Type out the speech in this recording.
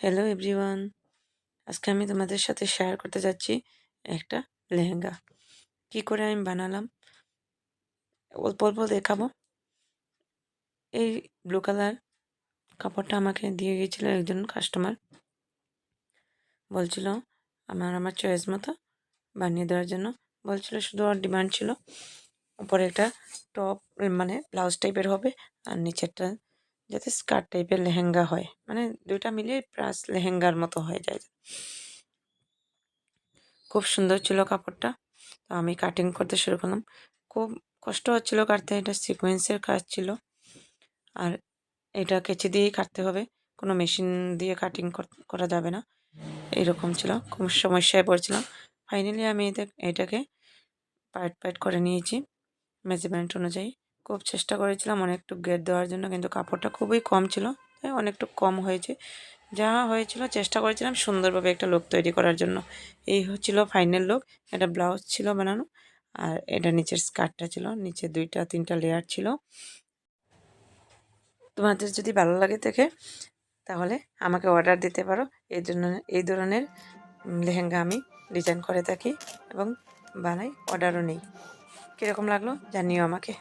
Hello everyone, আজকে আমি তোমাদের সাথে শেয়ার করতে যাচ্ছি একটা লেহেঙ্গা। কি করে আমি বানালাম অল্প অল্প দেখাবো। এই ব্লু কালার কাপড়টা আমাকে দিয়ে গিয়েছিল একজন কাস্টমার। বলছিল আমার চয়েস মতো বানিয়ে দেওয়ার জন্য। বলছিল শুধু ওর ডিমান্ড ছিল উপরে একটা টপ, মানে ব্লাউজ টাইপের হবে, আর নিচেরটা যাতে স্কার্ট টাইপের লেহেঙ্গা হয়, মানে দুইটা মিলিয়ে প্লাস লেহেঙ্গার মতো হয়ে যায়। খুব সুন্দর ছিল কাপড়টা। তো আমি কাটিং করতে শুরু করলাম। খুব কষ্ট হচ্ছিল কাটতে, এটা সিকোয়েন্সের কাজ ছিল। আর এটা কেচি দিয়েই কাটতে হবে, কোনো মেশিন দিয়ে কাটিং করা যাবে না, এরকম ছিল। খুব সমস্যায় পড়ছিলাম। ফাইনালি আমি এটাকে পার্ট পার্ট করে নিয়েছি মেজারমেন্ট অনুযায়ী। খুব চেষ্টা করেছিলাম অনেকটুকু গেট দেওয়ার জন্য, কিন্তু কাপড়টা খুবই কম ছিল, তাই অনেকটু কম হয়েছে। যা হয়েছিল চেষ্টা করেছিলাম সুন্দরভাবে একটা লুক তৈরি করার জন্য। এই হচ্ছিল ফাইনাল লুক। এটা ব্লাউজ ছিল বানানো, আর এটা নিচের স্কার্টটা ছিল, নিচে 2-3টা লেয়ার ছিল। তোমাদের যদি ভালো লাগে থাকে তাহলে আমাকে অর্ডার দিতে পারো। এই ধরনের লেহেঙ্গা আমি ডিজাইন করে থাকি এবং বানাই, অর্ডারও নেই। কীরকম লাগলো জানিও আমাকে।